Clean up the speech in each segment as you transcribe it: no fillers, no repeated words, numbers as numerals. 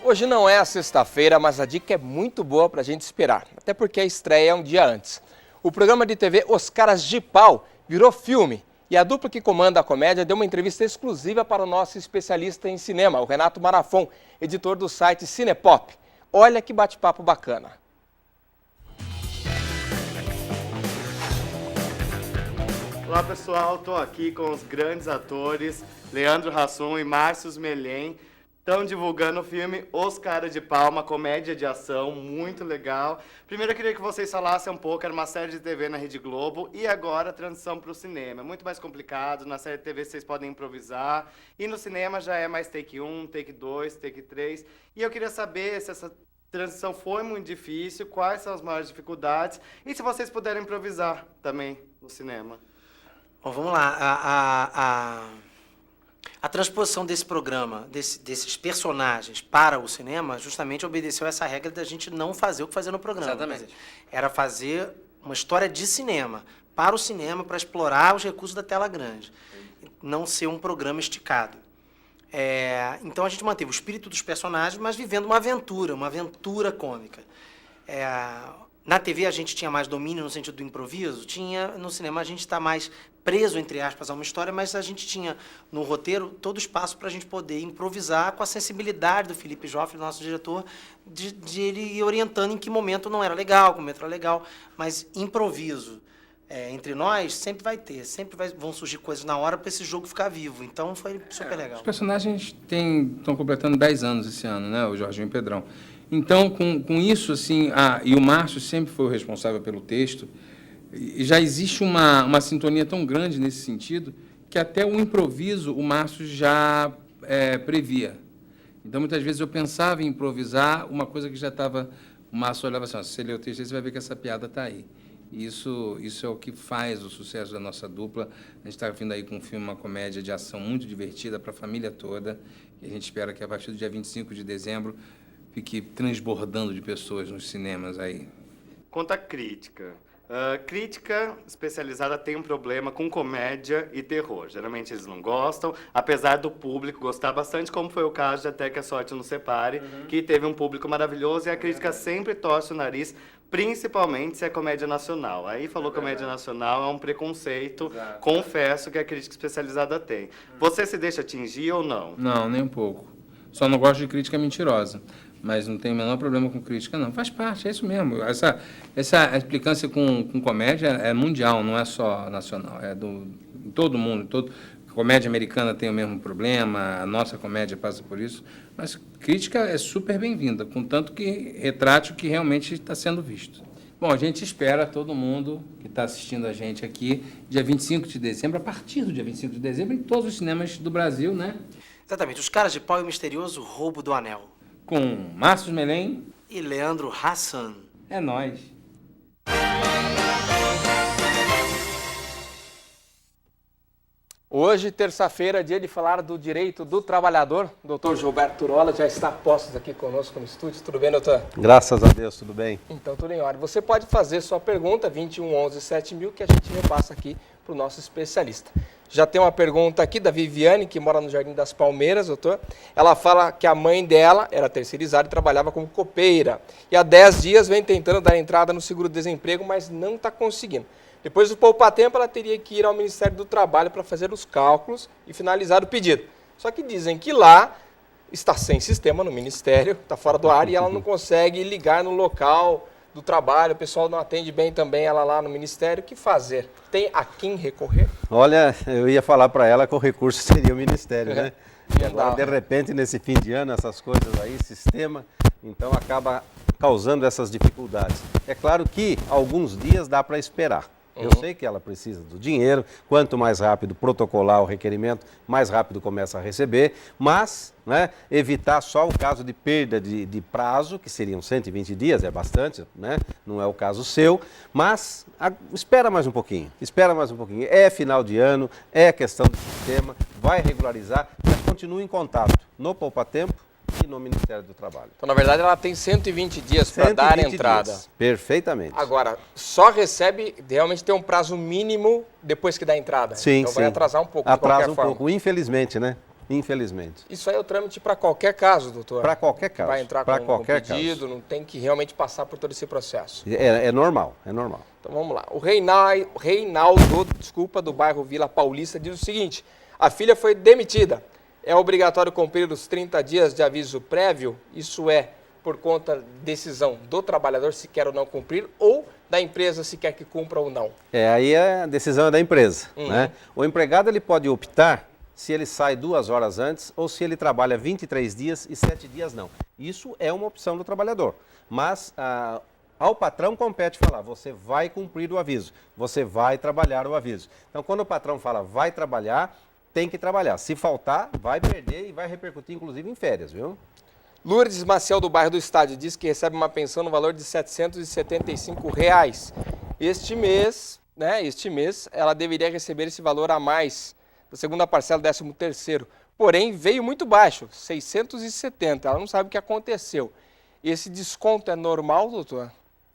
Hoje não é a sexta-feira, mas a dica é muito boa para a gente esperar, até porque a estreia é um dia antes. O programa de TV Os Caras de Pau virou filme e a dupla que comanda a comédia deu uma entrevista exclusiva para o nosso especialista em cinema, o Renato Marafon, editor do site Cinepop. Olha que bate-papo bacana. Olá pessoal, estou aqui com os grandes atores Leandro Hassum e Márcio Melen. Estão divulgando o filme Os Caras de Pau, uma comédia de ação muito legal. Primeiro eu queria que vocês falassem um pouco, era uma série de TV na Rede Globo e agora a transição para o cinema. É muito mais complicado, na série de TV vocês podem improvisar e no cinema já é mais take 1, take 2, take 3. E eu queria saber se essa transição foi muito difícil, quais são as maiores dificuldades e se vocês puderem improvisar também no cinema. Bom, vamos lá. A transposição desse programa, desses personagens para o cinema, justamente obedeceu essa regra da gente não fazer o que fazer no programa. Exatamente. Era fazer uma história de cinema, para o cinema, para explorar os recursos da tela grande. Não ser um programa esticado. Então a gente manteve o espírito dos personagens, mas vivendo uma aventura cômica. Na TV a gente tinha mais domínio no sentido do improviso, no cinema a gente está mais preso, entre aspas, a uma história, mas a gente tinha no roteiro todo o espaço para a gente poder improvisar com a sensibilidade do Felipe Joffre, nosso diretor, de ele ir orientando em que momento não era legal, que momento era legal, mas improviso entre nós sempre vai ter, vão surgir coisas na hora para esse jogo ficar vivo, então foi super legal. Os personagens estão completando 10 anos esse ano, né, o Jorginho e o Pedrão. Então, com isso, assim, e o Márcio sempre foi o responsável pelo texto, e já existe uma sintonia tão grande nesse sentido, que até o improviso o Márcio já previa. Então, muitas vezes eu pensava em improvisar uma coisa que já estava... O Márcio olhava assim, se você ler o texto, você vai ver que essa piada está aí. E isso é o que faz o sucesso da nossa dupla. A gente está vindo aí com um filme, uma comédia de ação muito divertida para a família toda, e a gente espera que a partir do dia 25 de dezembro fique transbordando de pessoas nos cinemas aí. Quanto à crítica. Crítica especializada tem um problema com comédia e terror. Geralmente eles não gostam, apesar do público gostar bastante, como foi o caso de Até que a Sorte Nos Separe, que teve um público maravilhoso e a crítica sempre torce o nariz, principalmente se é comédia nacional. Aí falou comédia nacional, é um preconceito, confesso que a crítica especializada tem. Você se deixa atingir ou não? Não, nem um pouco. Só não gosto de crítica mentirosa. Mas não tem o menor problema com crítica, não. Faz parte, é isso mesmo. Essa implicância com comédia é mundial, não é só nacional. É em todo mundo. A comédia americana tem o mesmo problema, a nossa comédia passa por isso. Mas crítica é super bem-vinda, contanto que retrate o que realmente está sendo visto. Bom, a gente espera todo mundo que está assistindo a gente aqui, dia 25 de dezembro, a partir do dia 25 de dezembro, em todos os cinemas do Brasil, né? Exatamente. Os Caras de Pau e o Misterioso Roubo do Anel. Com Márcio Melen e Leandro Hassum. É nóis. Hoje, terça-feira, dia de falar do direito do trabalhador. O Dr. Gilberto Turola já está a postos aqui conosco no estúdio. Tudo bem, doutor? Graças a Deus, tudo bem. Então, tudo em ordem. Você pode fazer sua pergunta, 2111-7000, que a gente repassa aqui para o nosso especialista. Já tem uma pergunta aqui da Viviane, que mora no Jardim das Palmeiras, doutor. Ela fala que a mãe dela era terceirizada e trabalhava como copeira. E há 10 dias vem tentando dar entrada no seguro-desemprego, mas não está conseguindo. Depois do poupa-tempo, ela teria que ir ao Ministério do Trabalho para fazer os cálculos e finalizar o pedido. Só que dizem que lá está sem sistema no Ministério, está fora do ar, e ela não consegue ligar no local do trabalho, o pessoal não atende bem também ela lá no Ministério. O que fazer? Tem a quem recorrer? Olha, eu ia falar para ela que o recurso seria o Ministério, né? E agora, de dá. repente, nesse fim de ano, essas coisas aí, sistema, então acaba causando essas dificuldades. É claro que alguns dias dá para esperar. Eu sei que ela precisa do dinheiro, quanto mais rápido protocolar o requerimento, mais rápido começa a receber, mas evitar só o caso de perda de prazo, que seriam 120 dias, é bastante, né? Não é o caso seu, mas espera mais um pouquinho, É final de ano, é questão de sistema, vai regularizar, mas continue em contato no poupa-tempo e no Ministério do Trabalho. Então, na verdade, ela tem 120 dias para dar entrada. Dias. Perfeitamente. Agora, só recebe, realmente tem um prazo mínimo depois que dá entrada. Sim, então vai atrasar um pouco. Atrasa um pouco, infelizmente, né? infelizmente. Isso aí é o trâmite para qualquer caso, doutor? Para qualquer caso. Vai entrar pra com qualquer um pedido, caso. não tem que realmente passar por todo esse processo. É normal, é normal. Então vamos lá. O Reinaldo, do bairro Vila Paulista, diz o seguinte: a filha foi demitida. É obrigatório cumprir os 30 dias de aviso prévio? Isso é por conta decisão do trabalhador se quer ou não cumprir, ou da empresa se quer que cumpra ou não? Aí a decisão é da empresa. Né? O empregado ele pode optar se ele sai 2 horas antes ou se ele trabalha 23 dias e 7 dias não. Isso é uma opção do trabalhador. Mas ao patrão compete falar, você vai cumprir o aviso, você vai trabalhar o aviso. Então, quando o patrão fala vai trabalhar, tem que trabalhar. Se faltar, vai perder e vai repercutir, inclusive, em férias, viu? Lourdes Maciel, do bairro do Estádio, diz que recebe uma pensão no valor de R$ 775. Este mês, ela deveria receber esse valor a mais da segunda parcela, 13º. Porém, veio muito baixo, 670. Ela não sabe o que aconteceu. Esse desconto é normal, doutor?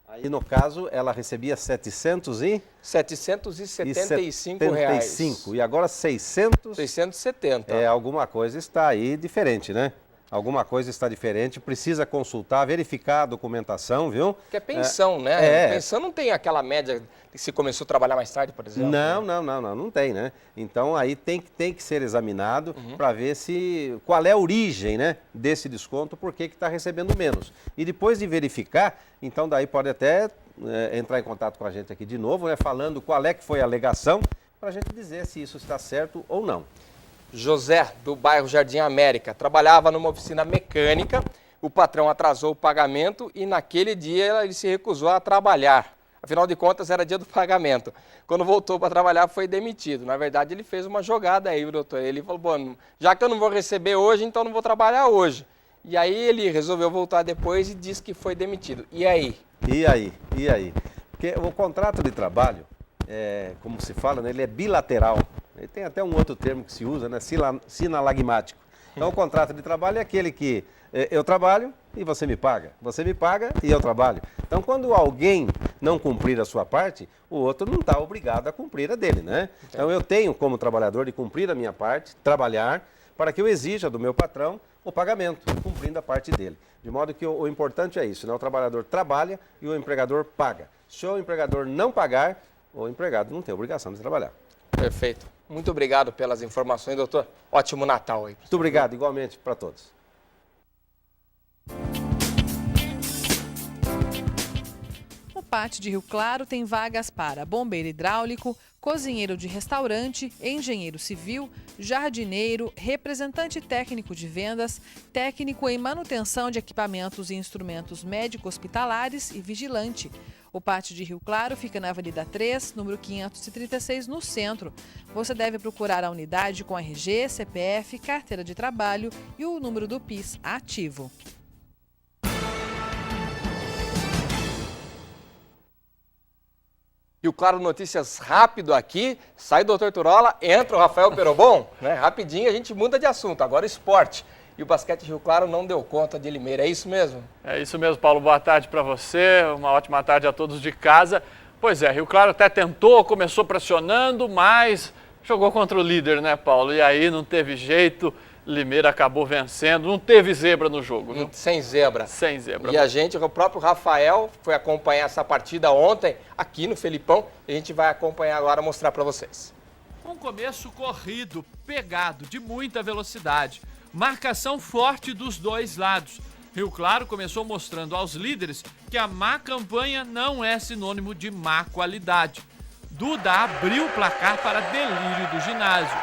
Aí, no caso, ela recebia 775 reais. E agora 600? 670. Alguma coisa está aí diferente, né? Alguma coisa está diferente, precisa consultar, verificar a documentação, viu? Que é pensão, né? Pensão não tem aquela média que se começou a trabalhar mais tarde, por exemplo. Não tem, né? Então aí tem que ser examinado para ver qual é a origem, né, desse desconto, por que está recebendo menos. E depois de verificar, então daí pode até entrar em contato com a gente aqui de novo, né, falando qual é que foi a alegação, para a gente dizer se isso está certo ou não. José, do bairro Jardim América, trabalhava numa oficina mecânica, o patrão atrasou o pagamento e naquele dia ele se recusou a trabalhar. Afinal de contas, era dia do pagamento. Quando voltou para trabalhar, foi demitido. Na verdade, ele fez uma jogada aí, doutor. Ele falou, bom, já que eu não vou receber hoje, então não vou trabalhar hoje. E aí ele resolveu voltar depois e disse que foi demitido. E aí? E aí? Porque o contrato de trabalho, como se fala, né, ele é bilateral. Ele tem até um outro termo que se usa, né? Sinalagmático. Então, o contrato de trabalho é aquele que eu trabalho e você me paga. Você me paga e eu trabalho. Então, quando alguém não cumprir a sua parte, o outro não está obrigado a cumprir a dele, né? Então, eu tenho como trabalhador de cumprir a minha parte, trabalhar, para que eu exija do meu patrão o pagamento, cumprindo a parte dele. De modo que o importante é isso, né? O trabalhador trabalha e o empregador paga. Se o empregador não pagar, o empregado não tem obrigação de trabalhar. Perfeito. Muito obrigado pelas informações, doutor. Ótimo Natal aí. Muito obrigado, igualmente para todos. O Pátio de Rio Claro tem vagas para bombeiro hidráulico, cozinheiro de restaurante, engenheiro civil, jardineiro, representante técnico de vendas, técnico em manutenção de equipamentos e instrumentos médico-hospitalares e vigilante. O Pátio de Rio Claro fica na Avenida 3, número 536, no centro. Você deve procurar a unidade com RG, CPF, carteira de trabalho e o número do PIS ativo. Rio Claro Notícias rápido aqui. Sai o doutor Turola, entra o Rafael Perobon. Né? Rapidinho a gente muda de assunto. Agora esporte. E o basquete Rio Claro não deu conta de Limeira, é isso mesmo? É isso mesmo, Paulo. Boa tarde para você, uma ótima tarde a todos de casa. Pois é, Rio Claro até tentou, começou pressionando, mas jogou contra o líder, né, Paulo? E aí não teve jeito, Limeira acabou vencendo, não teve zebra no jogo, viu? Sem zebra. Sem zebra. E o próprio Rafael foi acompanhar essa partida ontem aqui no Felipão e a gente vai acompanhar agora, mostrar para vocês. Um começo corrido, pegado, de muita velocidade. Marcação forte dos dois lados. Rio Claro começou mostrando aos líderes que a má campanha não é sinônimo de má qualidade. Duda abriu o placar para delírio do ginásio.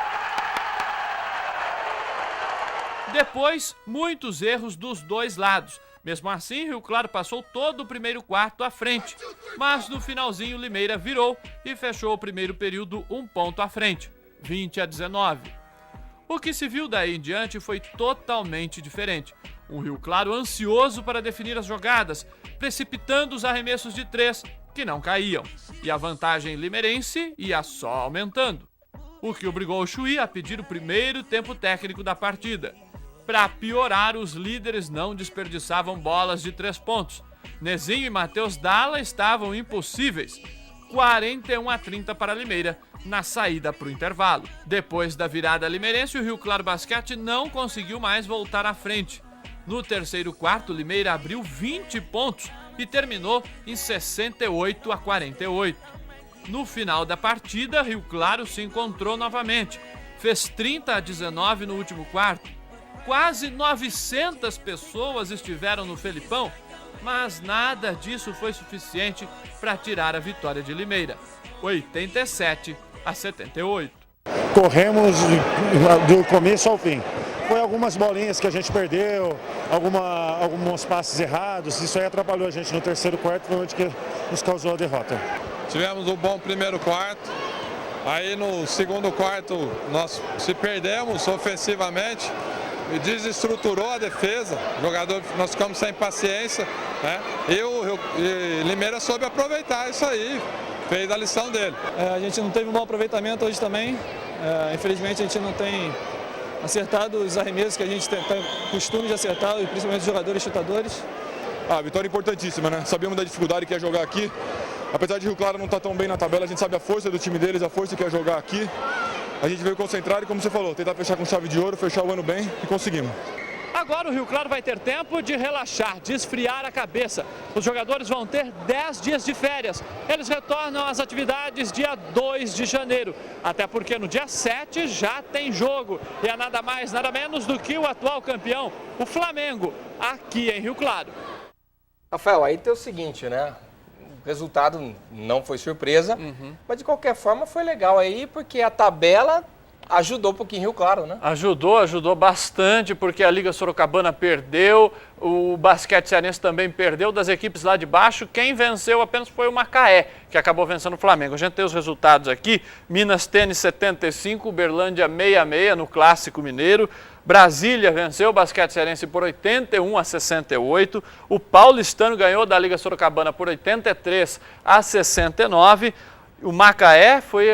Depois, muitos erros dos dois lados. Mesmo assim, Rio Claro passou todo o primeiro quarto à frente. Mas no finalzinho, Limeira virou e fechou o primeiro período 1 ponto à frente, 20-19. O que se viu daí em diante foi totalmente diferente. Um Rio Claro ansioso para definir as jogadas, precipitando os arremessos de 3 que não caíam. E a vantagem limeirense ia só aumentando. O que obrigou o Chuí a pedir o primeiro tempo técnico da partida. Para piorar, os líderes não desperdiçavam bolas de 3 pontos. Nezinho e Matheus Dalla estavam impossíveis. 41-30 para Limeira, na saída para o intervalo. Depois da virada limeirense, o Rio Claro Basquete não conseguiu mais voltar à frente. No terceiro quarto, Limeira abriu 20 pontos e terminou em 68-48. No final da partida, Rio Claro se encontrou novamente. Fez 30-19 no último quarto. Quase 900 pessoas estiveram no Felipão, mas nada disso foi suficiente para tirar a vitória de Limeira. 87-78. Corremos do começo ao fim. Foi algumas bolinhas que a gente perdeu, alguns passes errados, isso aí atrapalhou a gente no terceiro quarto, foi onde que nos causou a derrota. Tivemos um bom primeiro quarto, aí no segundo quarto nós se perdemos ofensivamente e desestruturou a defesa, nós ficamos sem paciência, né? E Limeira soube aproveitar isso aí, fez a lição dele. A gente não teve um bom aproveitamento hoje também, infelizmente a gente não tem acertado os arremessos que a gente tem costume de acertar, e principalmente os jogadores chutadores. Vitória importantíssima, né? Sabíamos da dificuldade que é jogar aqui. Apesar de Rio Claro não estar tão bem na tabela, a gente sabe a força do time deles, a força que é jogar aqui. A gente veio concentrado e, como você falou, tentar fechar com chave de ouro, fechar o ano bem e conseguimos. Agora o Rio Claro vai ter tempo de relaxar, de esfriar a cabeça. Os jogadores vão ter 10 dias de férias. Eles retornam às atividades dia 2 de janeiro. Até porque no dia 7 já tem jogo. E é nada mais, nada menos do que o atual campeão, o Flamengo, aqui em Rio Claro. Rafael, aí tem o seguinte, né? O resultado não foi surpresa, mas de qualquer forma foi legal aí, porque a tabela ajudou um pouquinho Rio Claro, né? Ajudou bastante, porque a Liga Sorocabana perdeu, o basquete cearense também perdeu, das equipes lá de baixo, quem venceu apenas foi o Macaé, que acabou vencendo o Flamengo. A gente tem os resultados aqui, Minas Tênis 75, Uberlândia 66 no Clássico Mineiro, Brasília venceu o basquete cearense por 81-68, o Paulistano ganhou da Liga Sorocabana por 83-69, o Macaé foi,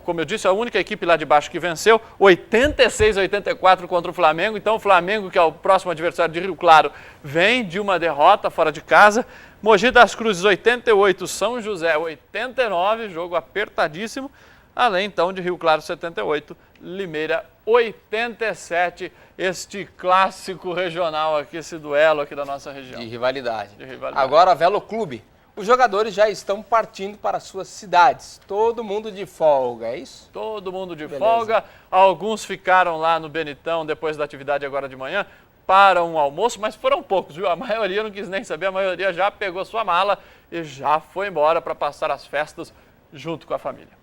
como eu disse, a única equipe lá de baixo que venceu, 86-84 contra o Flamengo. Então o Flamengo, que é o próximo adversário de Rio Claro, vem de uma derrota fora de casa. Mogi das Cruzes 88, São José 89, jogo apertadíssimo. Além então de Rio Claro 78, Limeira 87, este clássico regional aqui, esse duelo aqui da nossa região. De rivalidade. De rivalidade. Agora, Velo Clube. Os jogadores já estão partindo para suas cidades. Todo mundo de folga, é isso? Todo mundo de folga. Alguns ficaram lá no Benitão depois da atividade agora de manhã para um almoço, mas foram poucos, viu? A maioria não quis nem saber, a maioria já pegou sua mala e já foi embora para passar as festas junto com a família.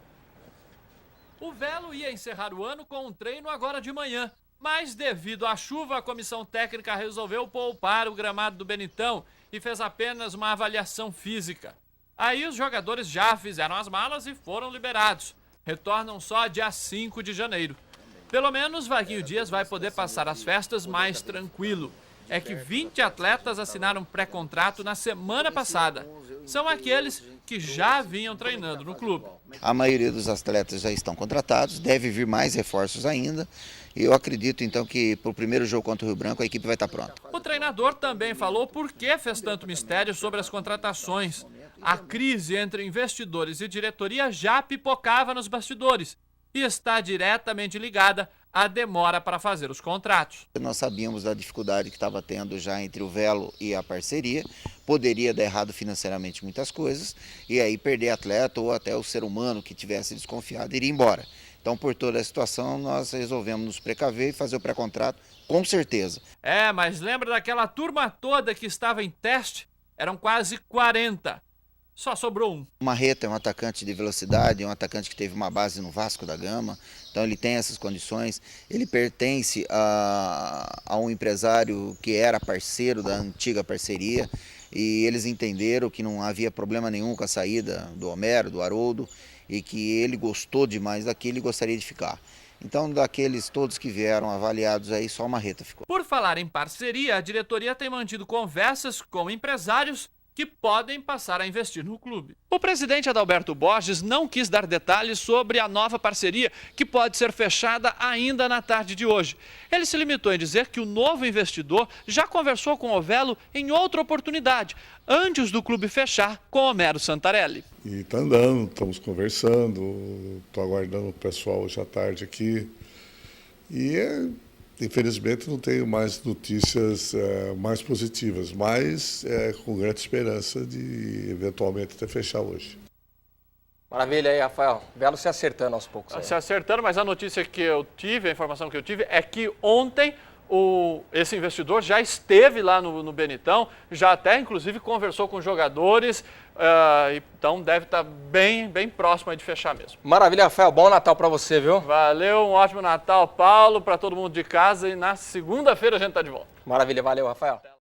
O Velo ia encerrar o ano com um treino agora de manhã, mas devido à chuva, a comissão técnica resolveu poupar o gramado do Benitão e fez apenas uma avaliação física. Aí os jogadores já fizeram as malas e foram liberados. Retornam só dia 5 de janeiro. Pelo menos Vaguinho Dias vai poder passar as festas mais tranquilo. É que 20 atletas assinaram pré-contrato na semana passada. São aqueles que já vinham treinando no clube. A maioria dos atletas já estão contratados, deve vir mais reforços ainda. E eu acredito então que para o primeiro jogo contra o Rio Branco a equipe vai estar pronta. O treinador também falou por que fez tanto mistério sobre as contratações. A crise entre investidores e diretoria já pipocava nos bastidores e está diretamente ligada à demora para fazer os contratos. Nós sabíamos da dificuldade que estava tendo já entre o Velo e a parceria, poderia dar errado financeiramente muitas coisas e aí perder atleta ou até o ser humano que tivesse desconfiado iria embora. Então, por toda a situação, nós resolvemos nos precaver e fazer o pré-contrato, com certeza. Mas lembra daquela turma toda que estava em teste? Eram quase 40. Só sobrou um. O Marreta é um atacante de velocidade, é um atacante que teve uma base no Vasco da Gama, então ele tem essas condições. Ele pertence a um empresário que era parceiro da antiga parceria e eles entenderam que não havia problema nenhum com a saída do Homero, do Haroldo, e que ele gostou demais daquilo e gostaria de ficar. Então, daqueles todos que vieram avaliados aí, só o Marreta ficou. Por falar em parceria, a diretoria tem mantido conversas com empresários que podem passar a investir no clube. O presidente Adalberto Borges não quis dar detalhes sobre a nova parceria, que pode ser fechada ainda na tarde de hoje. Ele se limitou em dizer que o novo investidor já conversou com o Ovello em outra oportunidade, antes do clube fechar com Homero Santarelli. E está andando, estamos conversando, estou aguardando o pessoal hoje à tarde aqui. E infelizmente não tenho mais notícias mais positivas, mas com grande esperança de eventualmente até fechar hoje. Maravilha aí, Rafael. Belo se acertando aos poucos. Se acertando, mas a notícia que eu tive, a informação que eu tive, é que ontem esse investidor já esteve lá no Benetton, já até inclusive conversou com jogadores, então deve estar bem próximo aí de fechar mesmo. Maravilha, Rafael. Bom Natal para você, viu? Valeu, um ótimo Natal, Paulo, para todo mundo de casa, e na segunda-feira a gente está de volta. Maravilha, valeu, Rafael.